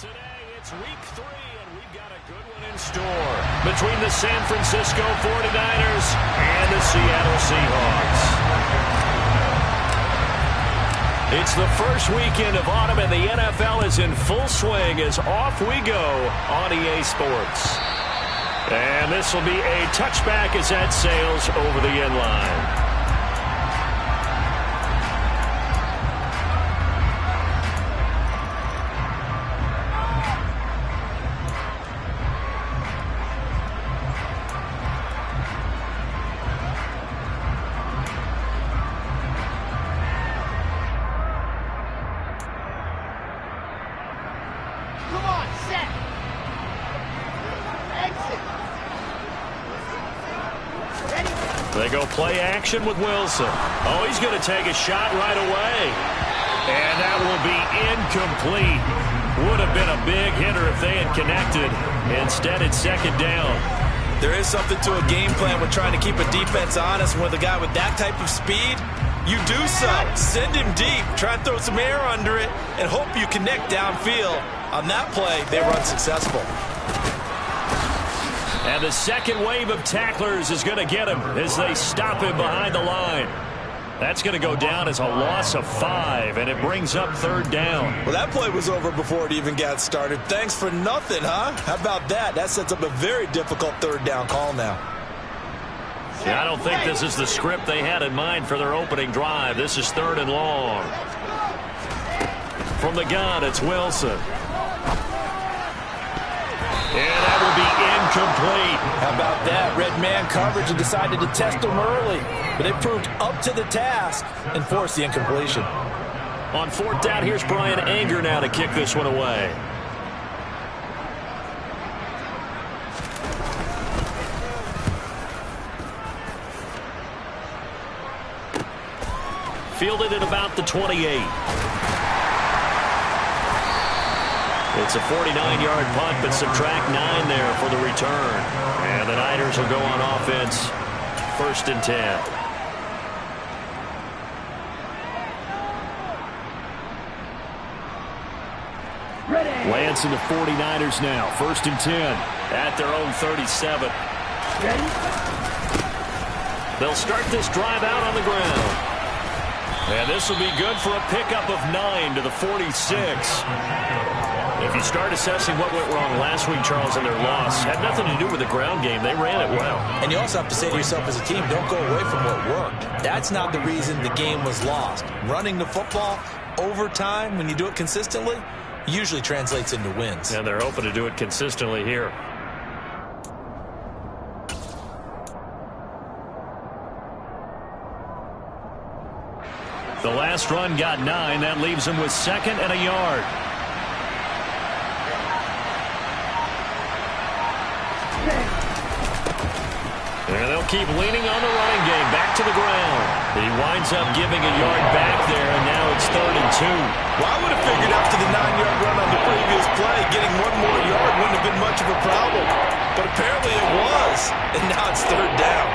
Today, it's week 3, and we've got a good one in store between the San Francisco 49ers and the Seattle Seahawks. It's the first weekend of autumn, and the NFL is in full swing as off we go on EA Sports. And this will be a touchback as that sails over the end line. They go play action with Wilson. Oh, he's going to take a shot right away. And that will be incomplete. Would have been a big hitter if they had connected. Instead, it's second down. There is something to a game plan with trying to keep a defense honest. With a guy with that type of speed, you do so. Send him deep. Try and throw some air under it and hope you connect downfield. On that play, they were unsuccessful. And the second wave of tacklers is going to get him as they stop him behind the line. That's going to go down as a loss of 5, and it brings up third down. Well, that play was over before it even got started. Thanks for nothing, huh? How about that? That sets up a very difficult third down call now. Yeah, I don't think this is the script they had in mind for their opening drive. This is third and long. From the gun, it's Wilson. And that will be incomplete. How about that? Red man coverage and decided to test him early. But they proved up to the task and forced the incompletion. On fourth down, here's Brian Anger now to kick this one away. Fielded at about the 28. It's a 49-yard punt, but subtract 9 there for the return. And the Niners will go on offense, first and 10. Lance and the 49ers now, first and 10 at their own 37. They'll start this drive out on the ground. And this will be good for a pickup of 9 to the 46. If you start assessing what went wrong last week, Charles, in their loss, had nothing to do with the ground game. They ran it well. And you also have to say to yourself as a team, don't go away from what worked. That's not the reason the game was lost. Running the football over time, when you do it consistently, usually translates into wins. And they're hoping to do it consistently here. The last run got 9. That leaves them with second and a yard. And they'll keep leaning on the running game. Back to the ground. He winds up giving a yard back there, and now it's third and 2. Well, I would have figured after the 9-yard run on the previous play, getting one more yard wouldn't have been much of a problem. But apparently it was, and now it's third down.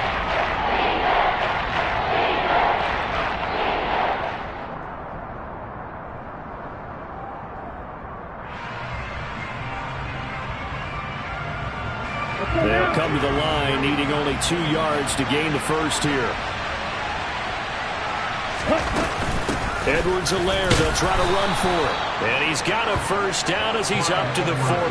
They'll come to the line, needing only 2 yards to gain the first here. Edwards-Helaire, they'll try to run for it. And he's got a first down as he's up to the 48.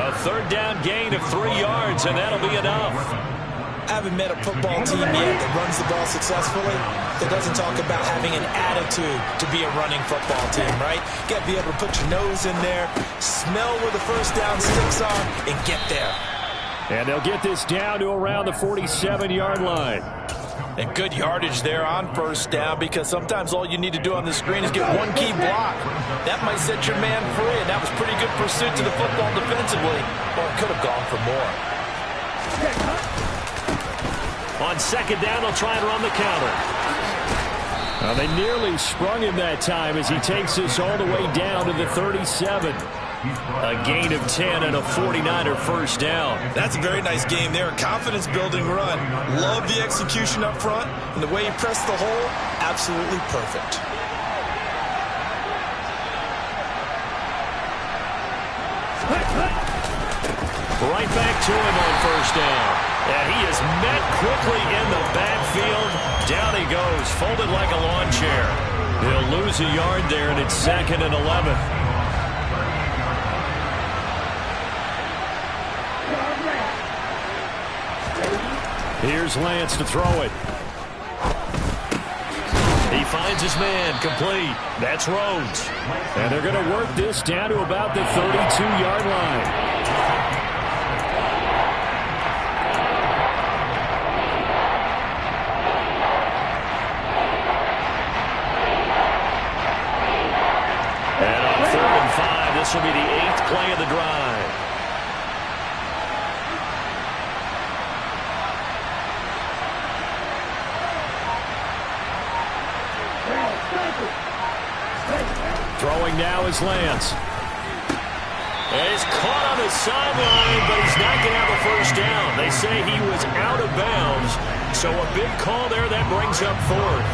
A third down gain of 3 yards, and that'll be enough. I haven't met a football team yet that runs the ball successfully that doesn't talk about having an attitude to be a running football team, right? You got to be able to put your nose in there, smell where the first down sticks are, and get there. And they'll get this down to around the 47-yard line. And good yardage there on first down, because sometimes all you need to do on the screen is get one key block. That might set your man free, and that was pretty good pursuit to the football defensively. Or it could have gone for more. On second down, they'll try and run the counter. Well, they nearly sprung him that time as he takes this all the way down to the 37. A gain of 10 and a 49er first down. That's a very nice game there. Confidence-building run. Love the execution up front. And the way he pressed the hole, absolutely perfect. Right back to him on first down. And he is met quickly in the backfield. Down he goes, folded like a lawn chair. He'll lose a yard there, and it's 2nd and 11. Here's Lance to throw it. He finds his man, complete. That's Rhodes. And they're going to work this down to about the 32-yard line. And on 3rd and 5, this will be the 8th play of the drive. Throwing now is Lance. And he's caught on the sideline, but he's not going to have a first down. They say he was out of bounds, so a big call there that brings up 4th.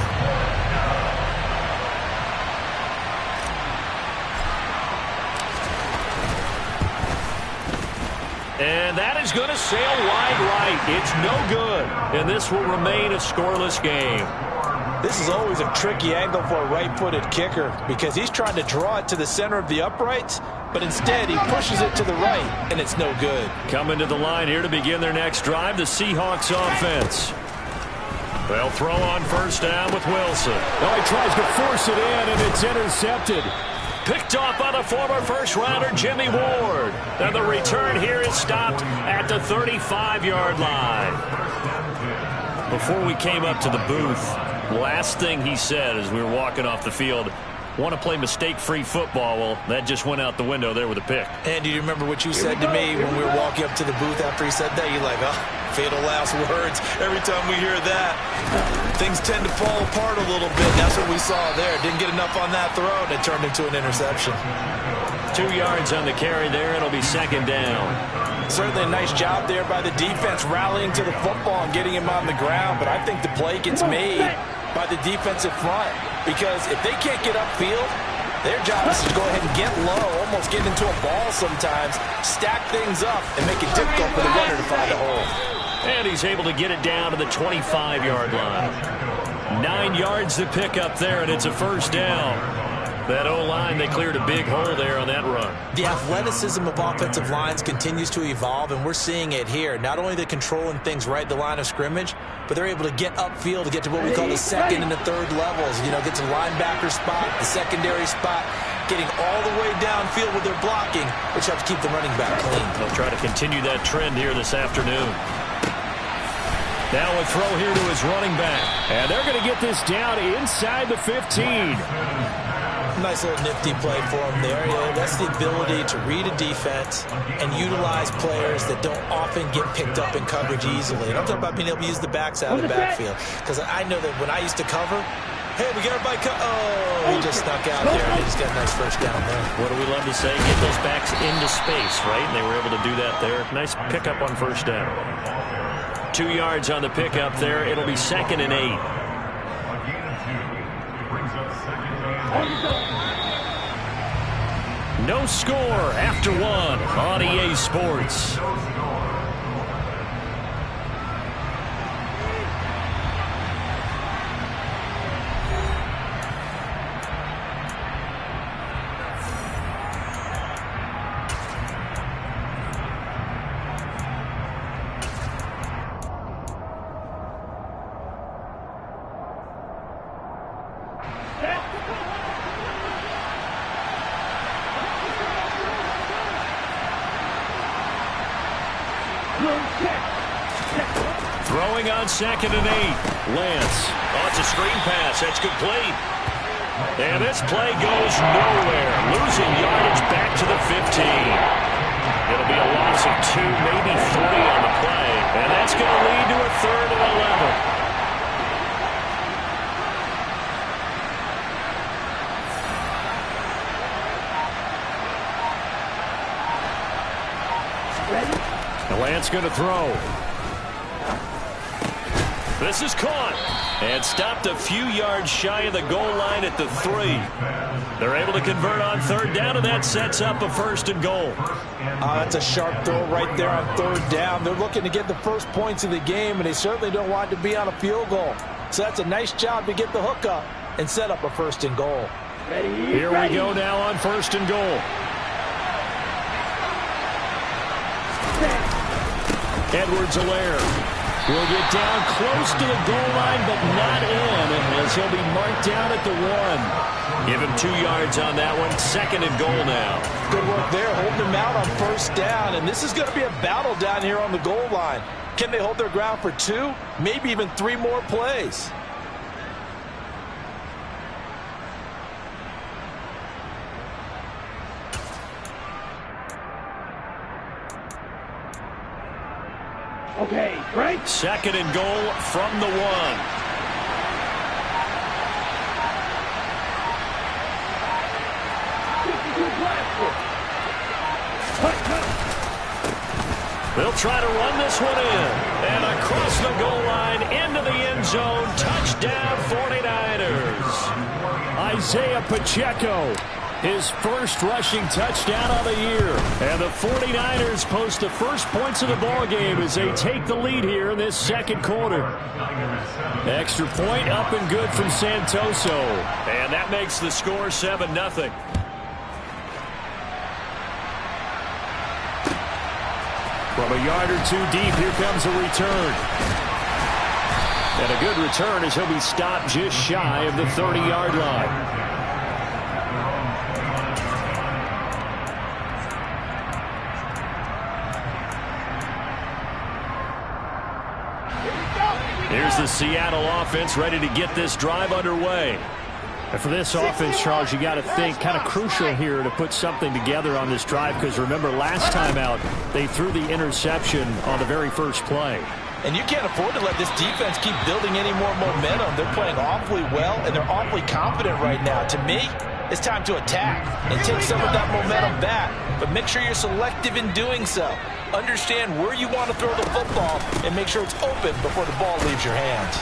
And that is going to sail wide right. It's no good, and this will remain a scoreless game. This is always a tricky angle for a right-footed kicker because he's trying to draw it to the center of the uprights, but instead he pushes it to the right, and it's no good. Coming to the line here to begin their next drive, the Seahawks offense. They'll throw on first down with Wilson. Oh, he tries to force it in, and it's intercepted. Picked off by the former first-rounder Jimmy Ward. And the return here is stopped at the 35-yard line. Before we came up to the booth, last thing he said as we were walking off the field, want to play mistake-free football. Well, that just went out the window there with a pick. And do you remember what you said to me when we were walking up to the booth after he said that? You're like, oh, fatal last words. Every time we hear that, things tend to fall apart a little bit. That's what we saw there. Didn't get enough on that throw, and it turned into an interception. 2 yards on the carry there. It'll be 2nd down. Certainly a nice job there by the defense rallying to the football and getting him on the ground, but I think the play gets made by the defensive front because if they can't get upfield, their job is to go ahead and get low, almost get into a ball sometimes, stack things up, and make it difficult for the runner to find a hole. And he's able to get it down to the 25-yard line. 9 yards to pick up there, and it's a first down. That O-line, they cleared a big hole there on that run. The athleticism of offensive lines continues to evolve, and we're seeing it here. Not only they're controlling things right at the line of scrimmage, but they're able to get upfield to get to what we call the 2nd and the 3rd levels. You know, get to the linebacker spot, the secondary spot, getting all the way downfield with their blocking, which helps keep the running back clean. They'll try to continue that trend here this afternoon. Now a throw here to his running back. And they're going to get this down inside the 15. Nice little nifty play for him there. That's the ability to read a defense and utilize players that don't often get picked up in coverage easily. And I'm talking about being able to use the backs out of the backfield. Because I know that when I used to cover, hey, we got everybody oh, he just snuck out there, and he just got a nice first down there. What do we love to say? Get those backs into space, right? And they were able to do that there. Nice pickup on first down. 2 yards on the pickup there. It'll be 2nd and 8. No score after 1 on EA Sports. Throwing on 2nd and 8. Lance. Oh, it's a screen pass. That's complete. And this play goes nowhere. Losing yardage back to the 15. It'll be a loss of 2, maybe 3 on the play. And that's going to lead to a 3rd and 11. Lance going to throw. This is caught. And stopped a few yards shy of the goal line at the 3. They're able to convert on third down, and that sets up a 1st and goal. That's a sharp throw right there on third down. They're looking to get the first points of the game, and they certainly don't want it to be on a field goal. So that's a nice job to get the hook up and set up a 1st and goal. Here we go now on 1st and goal. Edwards-Helaire will get down close to the goal line, but not in, as he'll be marked down at the 1. Give him 2 yards on that one. 2nd and goal now. Good work there, holding him out on 1st down, and this is going to be a battle down here on the goal line. Can they hold their ground for 2, maybe even 3 more plays? Okay, right. 2nd and goal from the 1. They'll try to run this one in. And across the goal line, into the end zone. Touchdown, 49ers. Isaiah Pacheco, his first rushing touchdown of the year. And the 49ers post the first points of the ball game as they take the lead here in this 2nd quarter. Extra point up and good from Santoso. And that makes the score 7-0. From a yard or 2 deep, here comes a return. And a good return as he'll be stopped just shy of the 30-yard line. Here's the Seattle offense ready to get this drive underway. And for this offense, Charles, you got to think kind of crucial here to put something together on this drive, because remember last time out they threw the interception on the very first play. And you can't afford to let this defense keep building any more momentum. They're playing awfully well, and they're awfully confident right now. To me, it's time to attack and take some of that momentum back. But make sure you're selective in doing so. Understand where you want to throw the football and make sure it's open before the ball leaves your hands.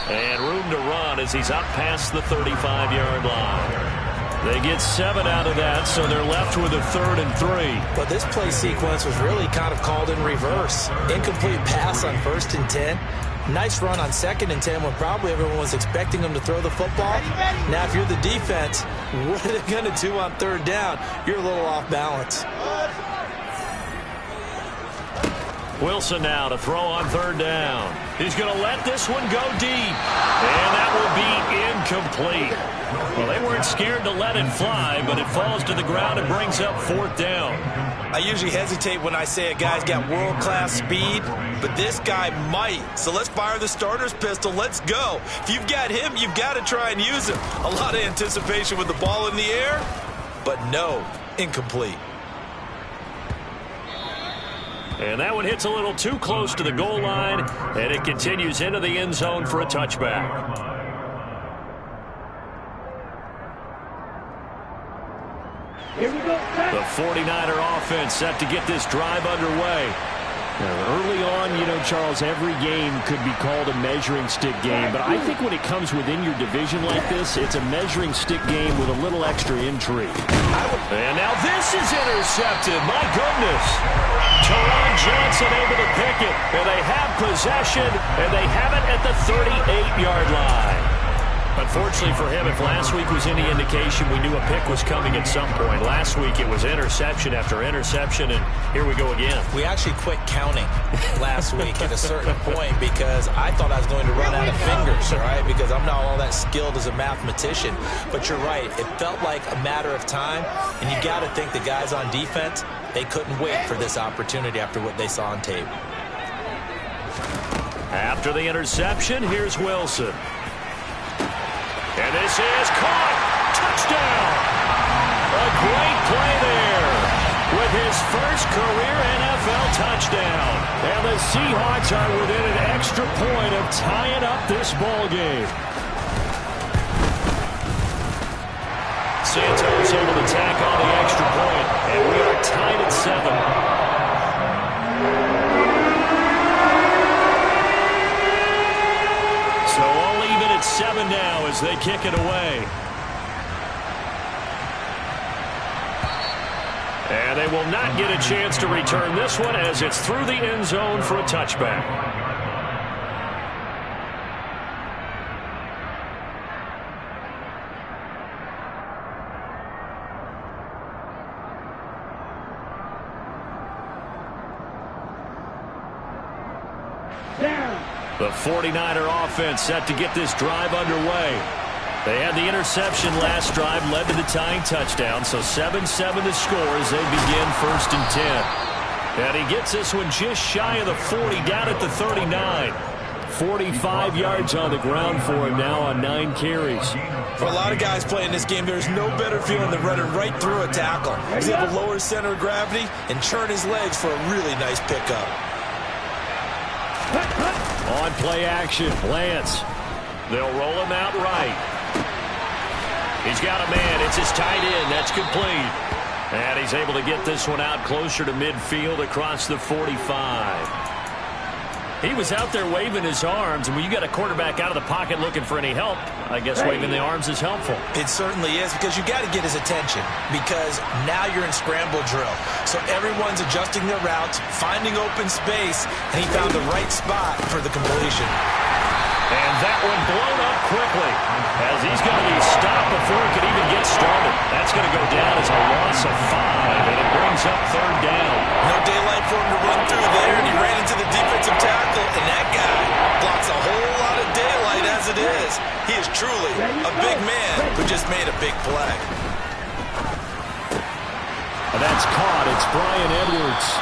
And room to run as he's up past the 35-yard line. They get 7 out of that, so they're left with a 3rd and 3. But this play sequence was really kind of called in reverse. Incomplete pass on 1st and 10. Nice run on 2nd and 10 when probably everyone was expecting them to throw the football. Now, if you're the defense, what are they going to do on 3rd down? You're a little off balance. Wilson now to throw on 3rd down. He's going to let this one go deep. And that will be incomplete. Well, they weren't scared to let it fly, but it falls to the ground and brings up 4th down. I usually hesitate when I say a guy's got world-class speed, but this guy might. So let's fire the starter's pistol. Let's go. If you've got him, you've got to try and use him. A lot of anticipation with the ball in the air, but no, incomplete. And that one hits a little too close to the goal line, and it continues into the end zone for a touchback. Here we go. The 49er offense set to get this drive underway. Now, early on, you know, Charles, every game could be called a measuring stick game. But I think when it comes within your division like this, it's a measuring stick game with a little extra intrigue. And now this is intercepted. My goodness. Teron Johnson able to pick it. And they have possession, and they have it at the 38-yard line. Unfortunately for him, if last week was any indication, we knew a pick was coming at some point. Last week it was interception after interception, and here we go again. We actually quit counting last week at a certain point because I thought I was going to run out of fingers, all right, because I'm not all that skilled as a mathematician. But you're right. It felt like a matter of time, and you got to think the guys on defense, they couldn't wait for this opportunity after what they saw on tape. After the interception, here's Wilson. And this is caught. Touchdown. A great play there with his first career NFL touchdown. And the Seahawks are within an extra point of tying up this ball game. Santos able to tack on the extra point, and we are tied at 7. So And they will not get a chance to return this one as it's through the end zone for a touchback. The 49er offense set to get this drive underway. They had the interception last drive, led to the tying touchdown, so 7-7 the score as they begin 1st and 10. And he gets this one just shy of the 40, down at the 39. 45 yards on the ground for him now on 9 carries. For a lot of guys playing this game, there's no better feeling than running right through a tackle. He's able to lower his center of gravity and churn his legs for a really nice pickup. On play action, Lance. They'll roll him out right. He's got a man. It's his tight end. That's complete. And he's able to get this one out closer to midfield across the 45. He was out there waving his arms, and when you got a quarterback out of the pocket looking for any help, I guess waving the arms is helpful. It certainly is, because you got to get his attention, because now you're in scramble drill. So everyone's adjusting their routes, finding open space, and he found the right spot for the completion. And that one blown up quickly as he's going to be stopped before it could even get started. That's going to go down as a loss of 5, and it brings up 3rd down. No daylight for him to run through there, and he ran into the defensive tackle, and that guy blocks a whole lot of daylight as it is. He is truly a big man who just made a big play. And that's caught. It's Brian Edwards.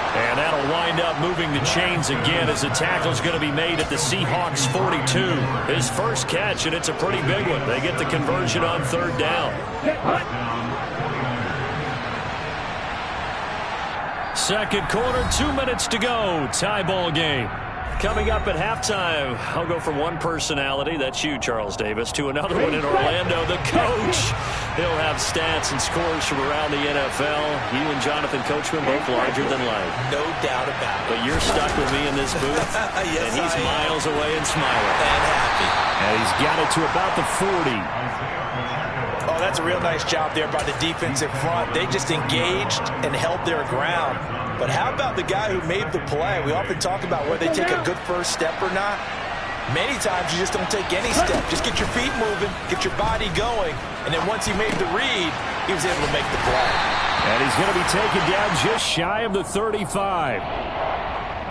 And that'll wind up moving the chains again as the tackle's going to be made at the Seahawks 42. His first catch, and it's a pretty big one. They get the conversion on 3rd down. 2nd quarter, 2 minutes to go. Tie ball game. Coming up at halftime, I'll go from one personality, that's you, Charles Davis, to another one in Orlando, the coach. He'll have stats and scores from around the NFL. You and Jonathan Coachman both larger than life. No doubt about it. But you're stuck with me in this booth, yes, and he's miles away and smiling. And happy. And he's got it to about the 40. Oh, that's a real nice job there by the defensive front. They just engaged and held their ground. But how about the guy who made the play? We often talk about whether they take a good first step or not. Many times you just don't take any step. Just get your feet moving, get your body going, and then once he made the read, he was able to make the play. And he's going to be taken down just shy of the 35.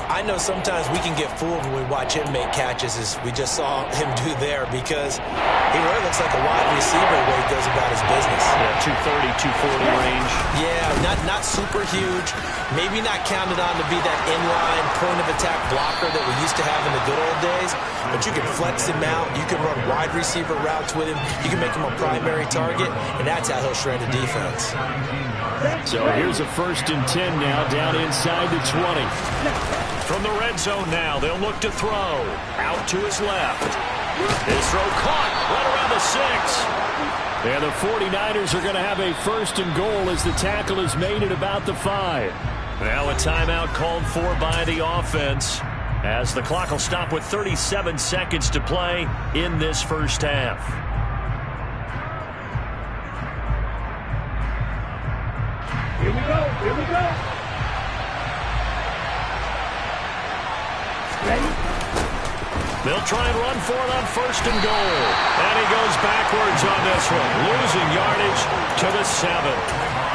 I know sometimes we can get fooled when we watch him make catches, as we just saw him do there, because he really looks like a wide receiver the way he goes about his business. Yeah, 230, 240 range. Yeah, not super huge. Maybe not counted on to be that inline point-of-attack blocker that we used to have in the good old days, but you can flex him out. You can run wide receiver routes with him. You can make him a primary target, and that's how he'll shred a defense. So here's a 1st and 10 now, down inside the 20. From the red zone now, they'll look to throw. Out to his left. His throw caught right around the 6. And the 49ers are going to have a 1st and goal as the tackle is made at about the 5. Now a timeout called for by the offense, as the clock will stop with 37 seconds to play in this first half. Here we go. Here we go. Ready? They'll try and run for it on 1st and goal. And he goes backwards on this one, losing yardage to the 7.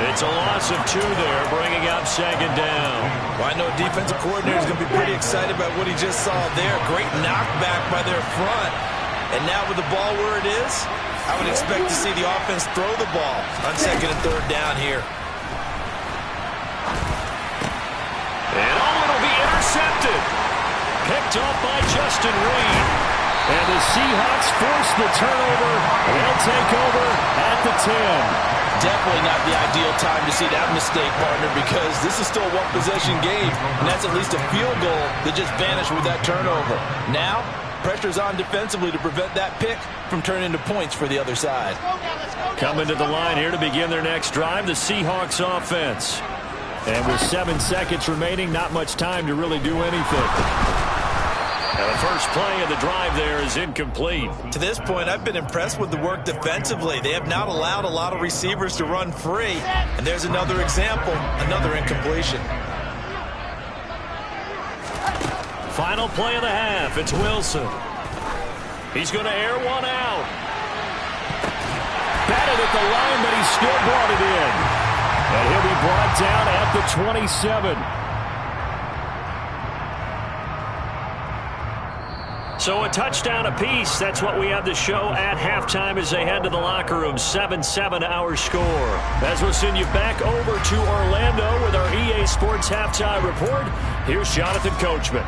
It's a loss of 2 there, bringing up 2nd down. Well, I know defensive coordinator is going to be pretty excited about what he just saw there. Great knockback by their front. And now with the ball where it is, I would expect to see the offense throw the ball on 2nd and 3rd down here. And it'll be intercepted. Picked off by Justin Reed. And the Seahawks force the turnover. They'll take over at the 10. Definitely not the ideal time to see that mistake, partner, because this is still a one-possession game, and that's at least a field goal that just vanished with that turnover. Now, pressure's on defensively to prevent that pick from turning into points for the other side. Coming to the line here to begin their next drive, the Seahawks offense. And with 7 seconds remaining, not much time to really do anything. And the first play of the drive there is incomplete. To this point, I've been impressed with the work defensively. They have not allowed a lot of receivers to run free. And there's another example, another incompletion. Final play of the half. It's Wilson. He's going to air one out. Batted at the line, but he still brought it in. And he'll be brought down at the 27. So a touchdown apiece. That's what we have to show at halftime as they head to the locker room. 7-7 our score. As we'll send you back over to Orlando with our EA Sports Halftime Report, here's Jonathan Coachman.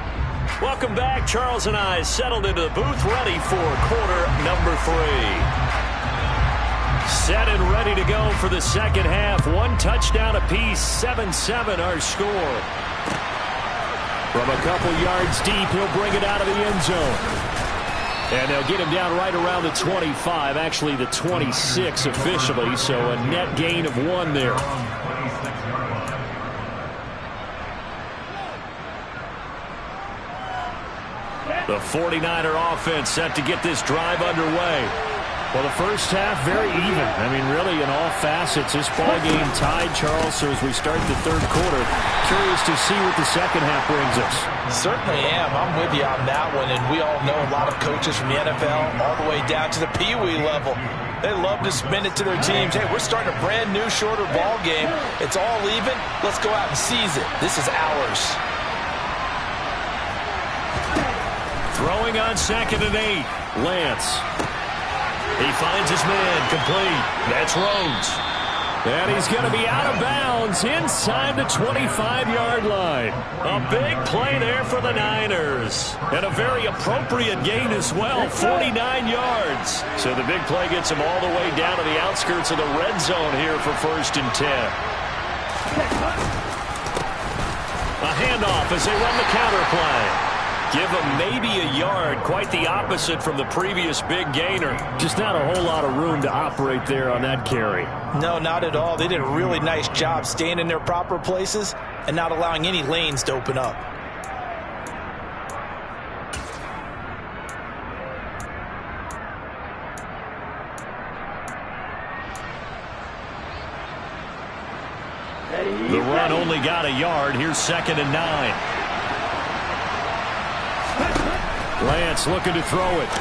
Welcome back. Charles and I settled into the booth, ready for quarter number 3. Set and ready to go for the second half. One touchdown apiece. 7-7 our score. From a couple yards deep, he'll bring it out of the end zone. And they'll get him down right around the 25, actually the 26 officially, so a net gain of 1 there. The 49er offense set to get this drive underway. Well, the first half, very even. I mean, really, in all facets, this ball game tied, Charles. So as we start the third quarter, curious to see what the second half brings us. Certainly am. I'm with you on that one. And we all know a lot of coaches from the NFL all the way down to the Pee-wee level. They love to spin it to their teams. Hey, we're starting a brand new, shorter ball game. It's all even. Let's go out and seize it. This is ours. Throwing on 2nd and 8. Lance. He finds his man, complete. That's Rhodes. And he's going to be out of bounds inside the 25-yard line. A big play there for the Niners. And a very appropriate gain as well, 49 yards. So the big play gets him all the way down to the outskirts of the red zone here for 1st and 10. A handoff as they run the counter play. Give him maybe a yard, quite the opposite from the previous big gainer. Just not a whole lot of room to operate there on that carry. No, not at all. They did a really nice job staying in their proper places and not allowing any lanes to open up. The run only got a yard. Here's 2nd and 9. Lance looking to throw it.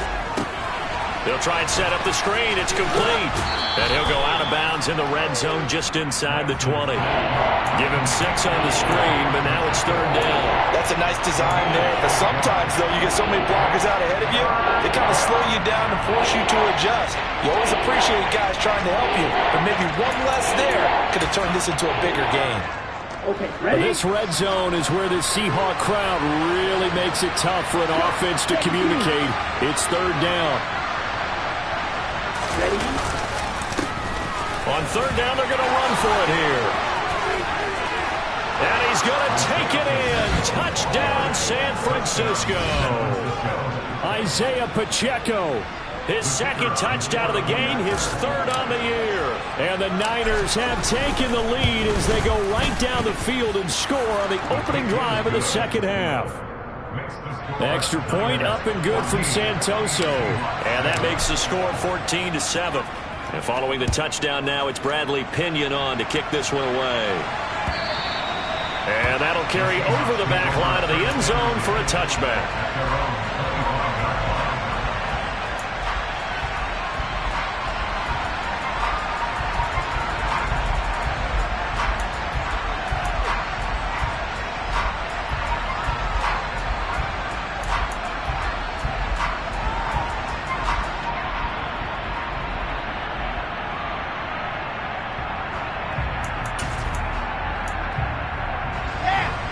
They'll try and set up the screen. It's complete. And he'll go out of bounds in the red zone just inside the 20. Give him 6 on the screen, but now it's 3rd down. That's a nice design there. But sometimes, though, you get so many blockers out ahead of you, they kind of slow you down and force you to adjust. You always appreciate guys trying to help you, but maybe one less there could have turned this into a bigger game. Okay, ready? This red zone is where the Seahawk crowd really makes it tough for an offense to communicate. It's 3rd down. Ready? On 3rd down, they're going to run for it here. And he's going to take it in. Touchdown, San Francisco. Isaiah Pacheco. His 2nd touchdown of the game, his 3rd on the year. And the Niners have taken the lead as they go right down the field and score on the opening drive of the second half. Extra point up and good from Santoso. And that makes the score 14-7. And following the touchdown now, it's Bradley Pinion on to kick this one away. And that'll carry over the back line of the end zone for a touchback.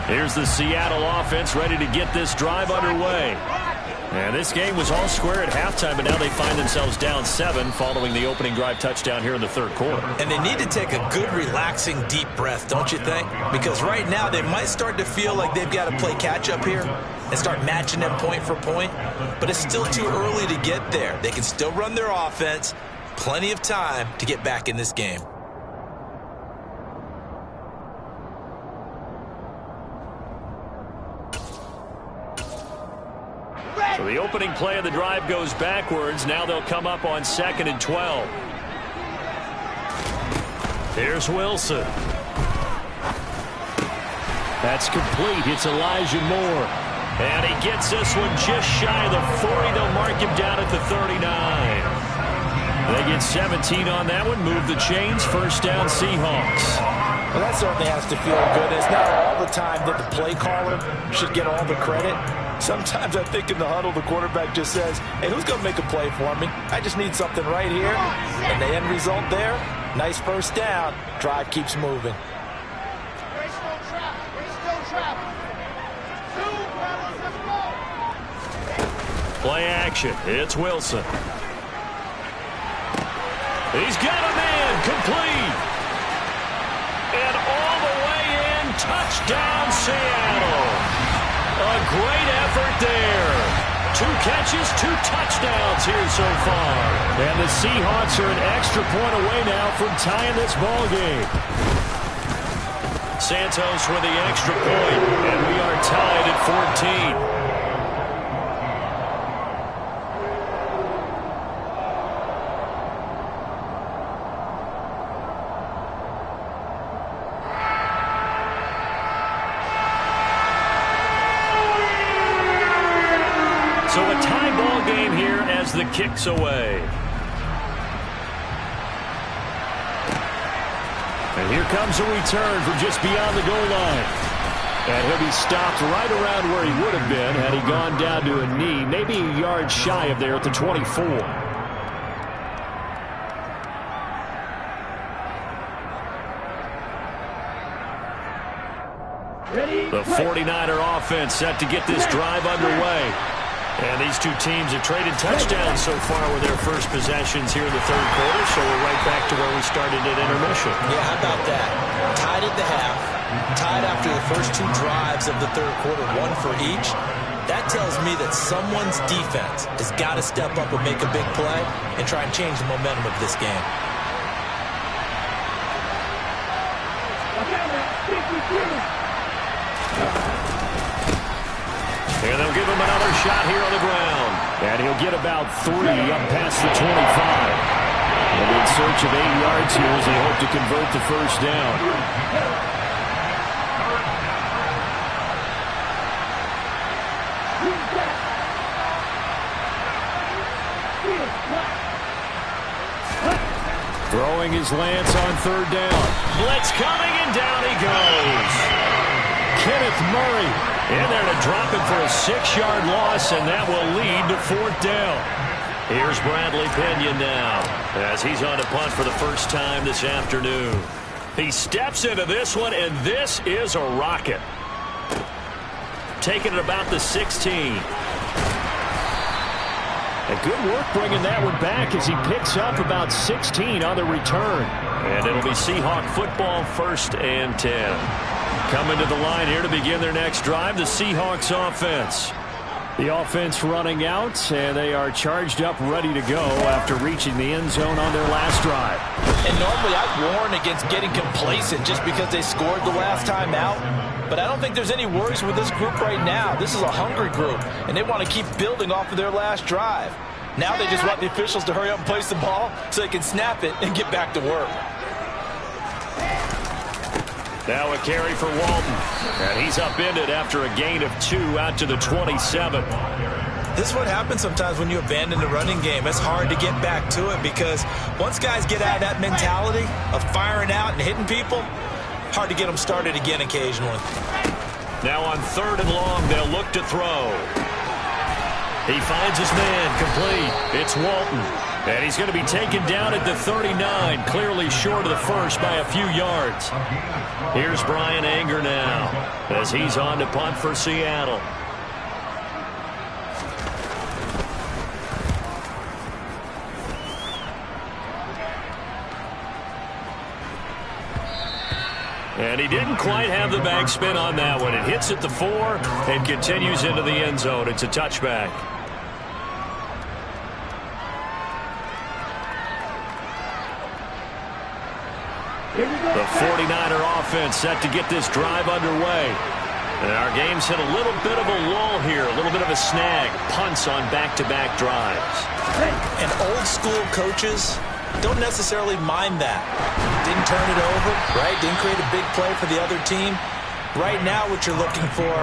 Here's the Seattle offense ready to get this drive underway. And this game was all square at halftime, but now they find themselves down 7 following the opening drive touchdown here in the third quarter. And they need to take a good, relaxing, deep breath, don't you think? Because right now they might start to feel like they've got to play catch-up here and start matching them point for point. But it's still too early to get there. They can still run their offense. Plenty of time to get back in this game. So the opening play of the drive goes backwards. Now they'll come up on 2nd and 12. Here's Wilson. That's complete. It's Elijah Moore. And he gets this one just shy of the 40. They'll mark him down at the 39. They get 17 on that one. Move the chains. First down, Seahawks. Well, that certainly has to feel good. It's not all the time that the play caller should get all the credit. Sometimes I think in the huddle, the quarterback just says, hey, who's going to make a play for me? I just need something right here. And the end result there, nice first down. Drive keeps moving. Play action. It's Wilson. He's got a man. Complete. And all the way in. Touchdown, Seattle. A great effort there. 2 catches, 2 touchdowns here so far. And the Seahawks are an extra point away now from tying this ball game. Santos with the extra point, and we are tied at 14. So a tie ball game here as the kick's away. And here comes a return from just beyond the goal line. And he'll be stopped right around where he would have been had he gone down to a knee, maybe a yard shy of there at the 24. The 49er offense set to get this drive underway. And these two teams have traded touchdowns so far with their first possessions here in the third quarter, so we're right back to where we started at intermission. Yeah, how about that? Tied at the half, tied after the first 2 drives of the third quarter, 1 for each. That tells me that someone's defense has got to step up and make a big play and try and change the momentum of this game. And they'll give him another shot here on the ground. And he'll get about 3 up past the 25. And in search of 8 yards here as they hope to convert the first down. Throwing his lance on 3rd down. Blitz coming, and down he goes. Kenneth Murray in there to drop him for a 6-yard loss, and that will lead to 4th down. Here's Bradley Pinion now as he's on to punt for the first time this afternoon. He steps into this one, and this is a rocket. Taking it about the 16. And good work bringing that one back as he picks up about 16 on the return. And it'll be Seahawk football, 1st and 10. Coming to the line here to begin their next drive, the Seahawks offense. The offense running out, and they are charged up, ready to go after reaching the end zone on their last drive. And normally I'd warn against getting complacent just because they scored the last time out. But I don't think there's any worries with this group right now. This is a hungry group, and they want to keep building off of their last drive. Now they just want the officials to hurry up and place the ball so they can snap it and get back to work. Now a carry for Walton. And he's upended after a gain of 2 out to the 27. This is what happens sometimes when you abandon the running game. It's hard to get back to it because once guys get out of that mentality of firing out and hitting people, hard to get them started again occasionally. Now on 3rd and long, they'll look to throw. He finds his man, complete. It's Walton. And he's going to be taken down at the 39, clearly short of the first by a few yards. Here's Brian Anger now as he's on to punt for Seattle. And he didn't quite have the backspin on that one. It hits at the 4 and continues into the end zone. It's a touchback. The 49er offense set to get this drive underway. And our game's hit a little bit of a lull here, a little bit of a snag. Punts on back-to-back drives. And old school coaches don't necessarily mind that. Didn't turn it over, right? Didn't create a big play for the other team. Right now what you're looking for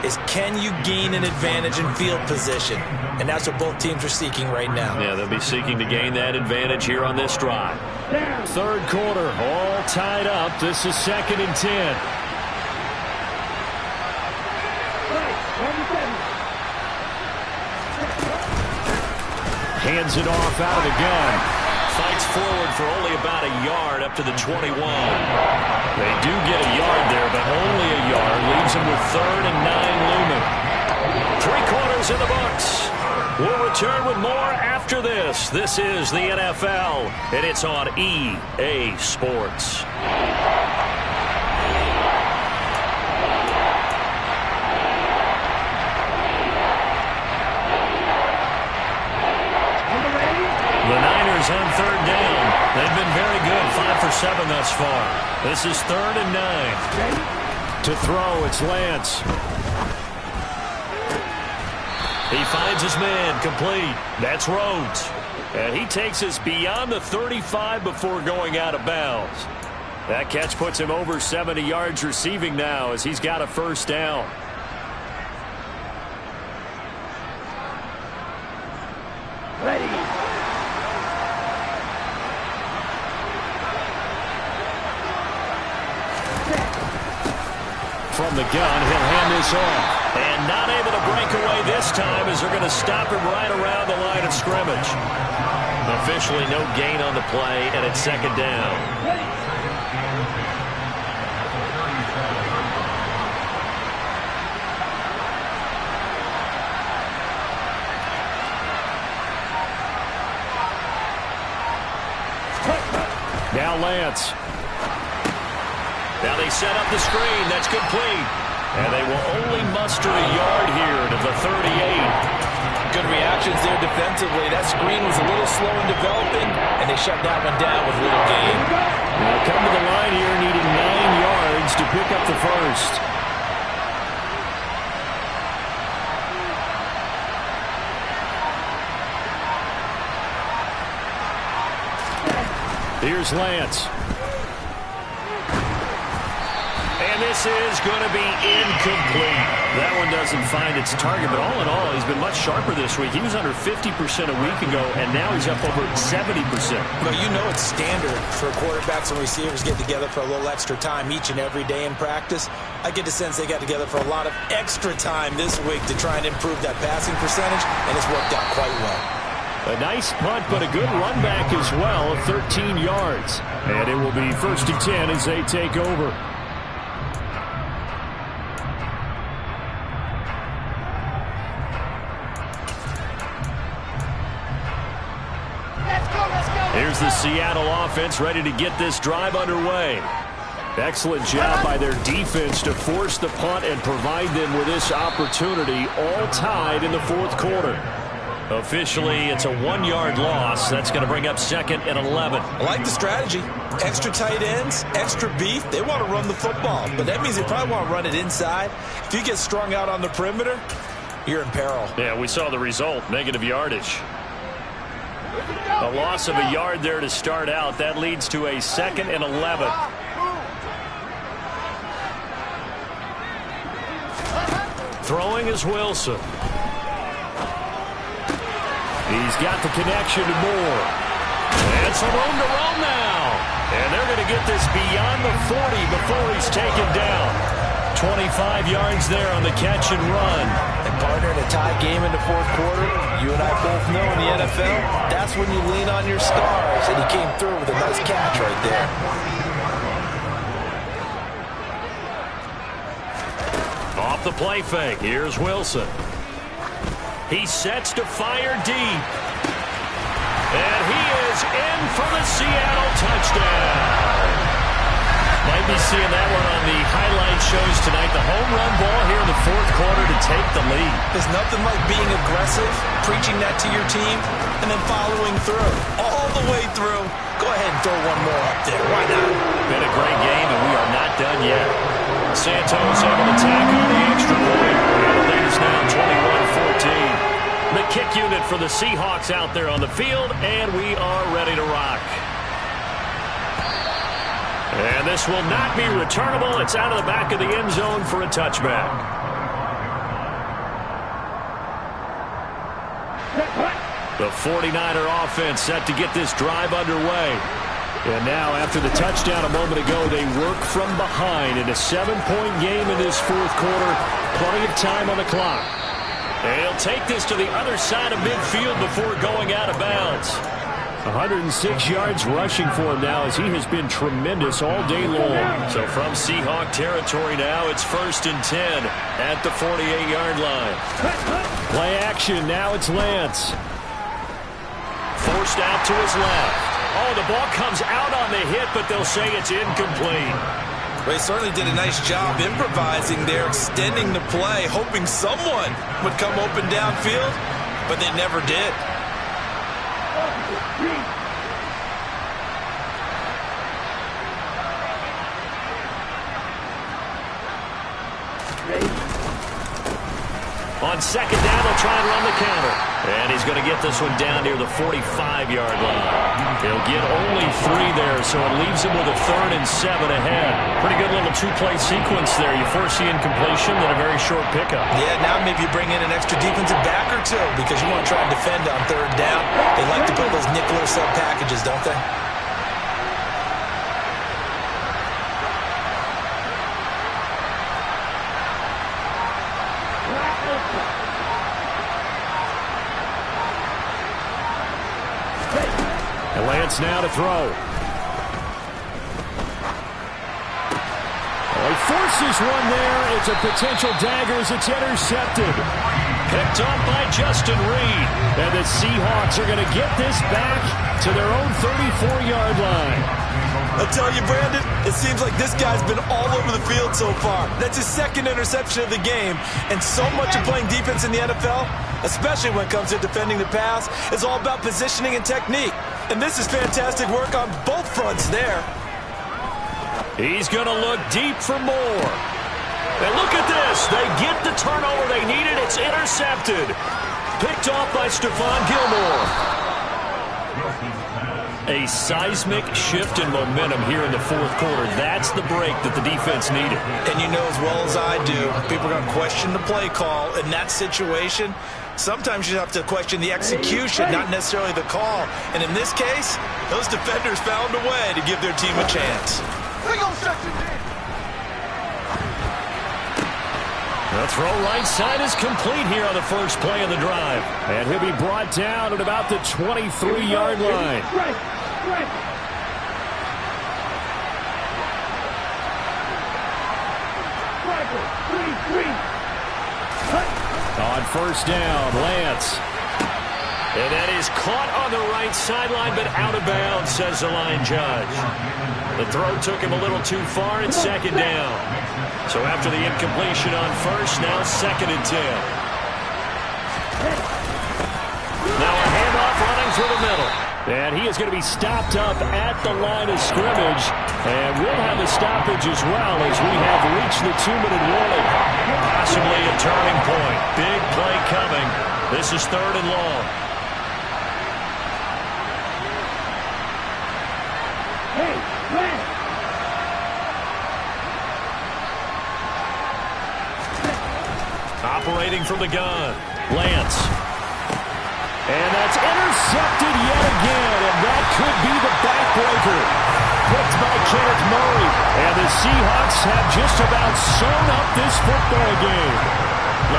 is, can you gain an advantage in field position? And that's what both teams are seeking right now. Yeah, they'll be seeking to gain that advantage here on this drive. Third quarter, all tied up. This is 2nd and 10. Hands it off out of the gun. Fights forward for only about a yard up to the 21. They do get a yard there, but only a yard. Leaves them with 3rd and 9 looming. 3 quarters in the books. We'll return with more after this. This is the NFL, and it's on EA Sports. The Niners on 3rd down. They've been very good, 5 for 7 thus far. This is 3rd and 9. To throw, it's Lance. He finds his man, complete. That's Rhodes. And he takes us beyond the 35 before going out of bounds. That catch puts him over 70 yards receiving now as he's got a 1st down. From the gun, he'll hand this off. And not able to break away this time as they're going to stop him right around the line of scrimmage. Officially no gain on the play, and it's 2nd down. Now Lance. Now they set up the screen. That's complete. And they will only muster a yard here to the 38. Good reactions there defensively. That screen was a little slow in developing, and they shut that one down with little gain. Now come to the line here, needing 9 yards to pick up the 1st. Here's Lance. And this is going to be incomplete. That one doesn't find its target, but all in all, he's been much sharper this week. He was under 50% a week ago, and now he's up over 70%. Well, you know it's standard for quarterbacks and receivers get together for a little extra time each and every day in practice. I get the sense they got together for a lot of extra time this week to try and improve that passing percentage, and it's worked out quite well. A nice punt, but a good run back as well of 13 yards. And it will be 1st and 10 as they take over. Here's the Seattle offense ready to get this drive underway. Excellent job by their defense to force the punt and provide them with this opportunity, all tied in the 4th quarter. Officially, it's a 1-yard loss. That's going to bring up 2nd and 11. I like the strategy. Extra tight ends, extra beef. They want to run the football, but that means they probably want to run it inside. If you get strung out on the perimeter, you're in peril. Yeah, we saw the result, negative yardage. A loss of a yard there to start out. That leads to a 2nd and 11. Throwing is Wilson. He's got the connection to Moore. And some room to run now. And they're going to get this beyond the 40 before he's taken down. 25 yards there on the catch and run. And partner, in a tie game in the 4th quarter, you and I both know in the NFL, that's when you lean on your stars. And he came through with a nice catch right there. Off the play fake. Here's Wilson. He sets to fire deep. And he is in for the Seattle touchdown. Might be seeing that one on the highlight shows tonight. The home run ball here in the 4th quarter to take the lead. There's nothing like being aggressive, preaching that to your team, and then following through. All the way through. Go ahead and throw one more up there. Why not? Been a great game, and we are not done yet. Santos able to tack on the extra point. And the lead is now 21-14. The kick unit for the Seahawks out there on the field, and we are ready to rock. And this will not be returnable. It's out of the back of the end zone for a touchback. The 49er offense set to get this drive underway. And now, after the touchdown a moment ago, they work from behind in a 7-point game in this fourth quarter. Plenty of time on the clock. And he'll take this to the other side of midfield before going out of bounds. 106 yards rushing for him now, as he has been tremendous all day long. So from Seahawk territory now, it's 1st and 10 at the 48-yard line. Play action. Now it's Lance. Forced out to his left. Oh, the ball comes out on the hit, but they'll say it's incomplete. They certainly did a nice job improvising there, extending the play, hoping someone would come open downfield, but they never did. On second down, they'll try and run the counter. And he's going to get this one down near the 45-yard line. He'll get only 3 there, so it leaves him with a 3rd and 7 ahead. Pretty good little 2-play sequence there. You force the incompletion, then a very short pickup. Yeah, now maybe you bring in an extra defensive back or two because you want to try and defend on 3rd down. They like to put those nickel or sub packages, don't they? And Lance now to throw. Oh, he forces one there. It's a potential dagger as it's intercepted. Picked up by Justin Reed. And the Seahawks are going to get this back to their own 34-yard line. I'll tell you, Brandon, it seems like this guy's been all over the field so far. That's his 2nd interception of the game. And so much of playing defense in the NFL, especially when it comes to defending the pass, is all about positioning and technique. And this is fantastic work on both fronts there. He's going to look deep for more. And look at this. They get the turnover they needed. It's intercepted. Picked off by Stephon Gilmore. A seismic shift in momentum here in the fourth quarter. That's the break that the defense needed. And you know as well as I do, people are going to question the play call in that situation. Sometimes you have to question the execution, not necessarily the call. And in this case, those defenders found a way to give their team a chance. The throw right side is complete here on the first play of the drive. And he'll be brought down at about the 23-yard line. On first down, Lance. And that is caught on the right sideline, but out of bounds, says the line judge. The throw took him a little too far. It's 2nd down. So after the incompletion on first, now 2nd and 10. Now a handoff running through the middle. And he is going to be stopped up at the line of scrimmage. And we'll have a stoppage as well as we have reached the 2-minute warning. Possibly a turning point. Big play coming. This is 3rd and long. Operating from the gun, Lance. And that's intercepted yet again, and that could be the backbreaker. Picked by Kenneth Murray. And the Seahawks have just about sewn up this football game.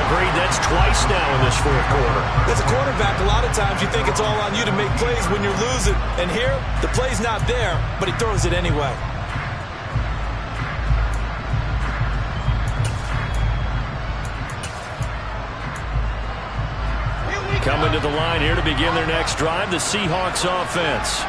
Agreed, that's twice now in this fourth quarter. As a quarterback, a lot of times you think it's all on you to make plays when you're losing. And here, the play's not there, but he throws it anyway. Coming to the line here to begin their next drive, the Seahawks offense.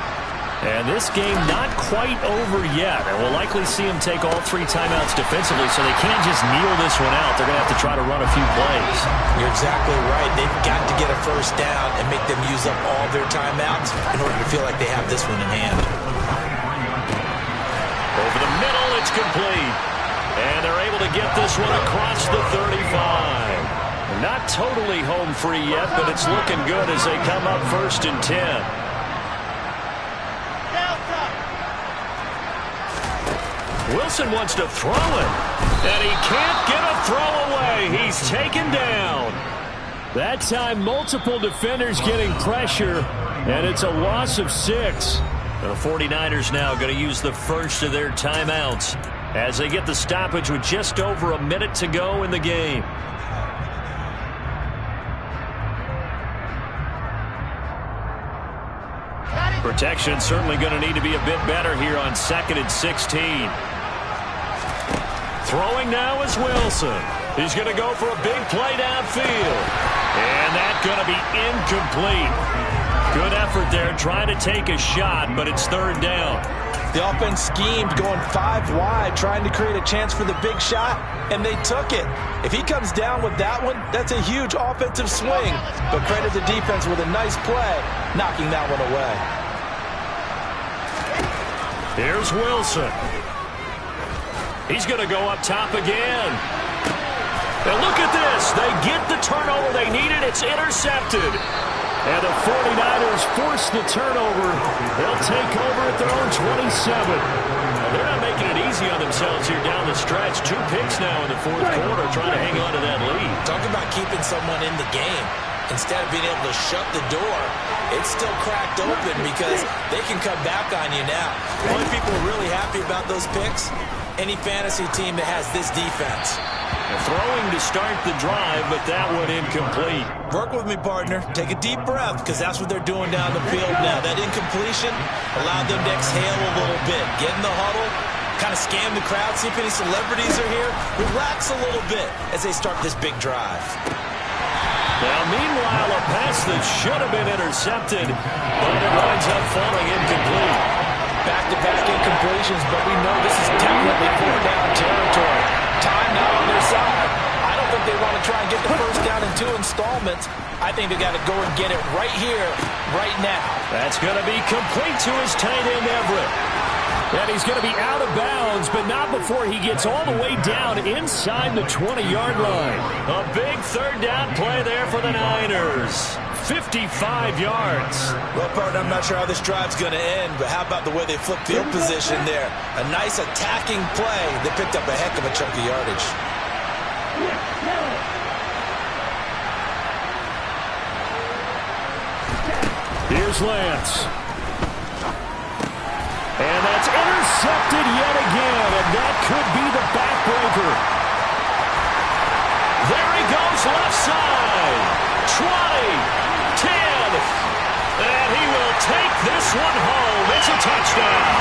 And this game not quite over yet. And we'll likely see them take all 3 timeouts defensively, so they can't just kneel this one out. They're going to have to try to run a few plays. You're exactly right. They've got to get a first down and make them use up all their timeouts in order to feel like they have this one in hand. Over the middle, it's complete. And they're able to to get this one across the 35. Not totally home free yet, but it's looking good as they come up 1st and 10. Wilson wants to throw it, and he can't get a throw away. He's taken down. That time, multiple defenders getting pressure, and it's a loss of 6. The 49ers now going to use the first of their timeouts as they get the stoppage with just over a minute to go in the game. Protection certainly going to need to be a bit better here on 2nd and 16. Throwing now is Wilson. He's going to go for a big play downfield. And that's going to be incomplete. Good effort there trying to take a shot, but it's 3rd down. The offense schemed going 5 wide, trying to create a chance for the big shot, and they took it. If he comes down with that one, that's a huge offensive swing. But credit the defense with a nice play, knocking that one away. Here's Wilson. He's going to go up top again. And look at this. They get the turnover they needed. It's intercepted. And the 49ers force the turnover. They'll take over at their own 27. They're not making it easy on themselves here down the stretch. 2 picks now in the 4th quarter trying to hang on to that lead. Talk about keeping someone in the game. Instead of being able to shut the door, it's still cracked open because they can come back on you now. The only people really happy about those picks, any fantasy team that has this defense. Throwing to start the drive, but that one incomplete. Work with me, partner. Take a deep breath, because that's what they're doing down the field now. That incompletion allowed them to exhale a little bit. Get in the huddle, kind of scan the crowd, see if any celebrities are here. Relax a little bit as they start this big drive. Now, meanwhile, a pass that should have been intercepted, but it winds up falling incomplete. Back-to-back incompletions, but we know this is definitely 4-down territory. Time now on their side. I don't think they want to try and get the first down in 2 installments. I think they got to go and get it right here, right now. That's going to be complete to his tight end, Everett. And he's going to be out of bounds, but not before he gets all the way down inside the 20-yard line. A big 3rd down play there for the Niners. 55 yards. Well, partner, I'm not sure how this drive's going to end, but how about the way they flip field position there? A nice attacking play. They picked up a heck of a chunk of yardage. Here's Lance. And that's intercepted yet again, and that could be the backbreaker. There he goes left side. 20. 10, and he will take this one home. It's a touchdown.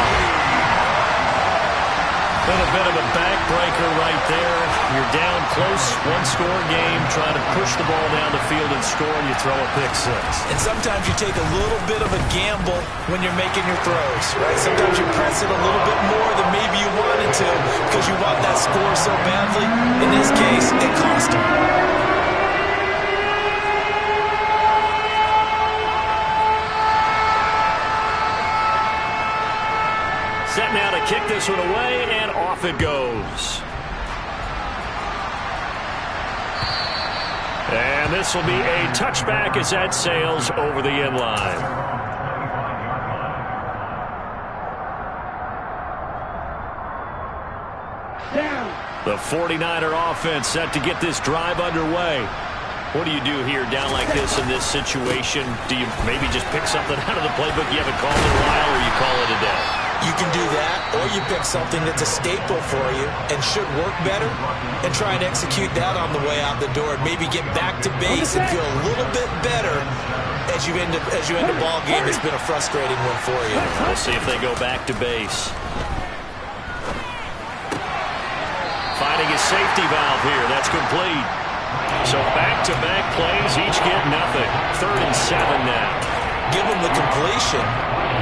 Been a bit of a backbreaker right there. You're down close, 1-score game, trying to push the ball down the field and score, and you throw a pick 6. And sometimes you take a little bit of a gamble when you're making your throws, right? Sometimes you press it a little bit more than maybe you wanted to because you want that score so badly. In this case, it cost him. Set now to kick this one away, and off it goes. And this will be a touchback as that sails over the end line. The 49er offense set to get this drive underway. What do you do here down like this in this situation? Do you maybe just pick something out of the playbook you haven't called in a while, or you call it a day? You can do that, or you pick something that's a staple for you and should work better and try and execute that on the way out the door and maybe get back to base and feel a little bit better as you end a ball game that's been a frustrating one for you. We'll see if they go back to base. Finding a safety valve here. That's complete. So back-to-back plays, each get nothing. 3rd and 7 now. Give them the completion.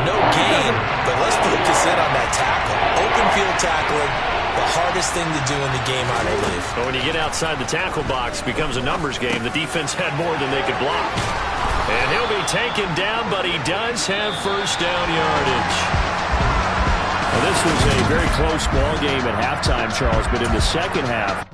No gain, but let's focus in on that tackle. Open field tackling, the hardest thing to do in the game, I believe. But when you get outside the tackle box, it becomes a numbers game. The defense had more than they could block. And he'll be taken down, but he does have first down yardage. Well, this was a very close ball game at halftime, Charles, but in the second half,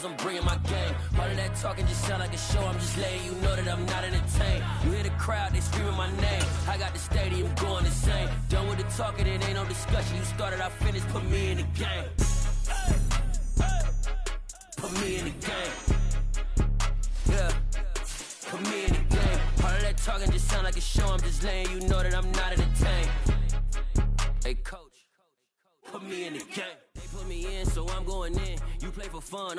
I'm bringing my game. All of that talking just sound like a show. I'm just letting you know that I'm not entertained. You hear the crowd, they screaming my name. I got the stadium going insane. Done with the talking, it ain't no discussion. You started, I finished, put me in the game. Put me in the game. Yeah, put me in the game. All of that talking just sound like a show. I'm just letting you know that I'm not entertained. Hey, coach, put me in the game. They put me in, so I'm going in. You play for fun.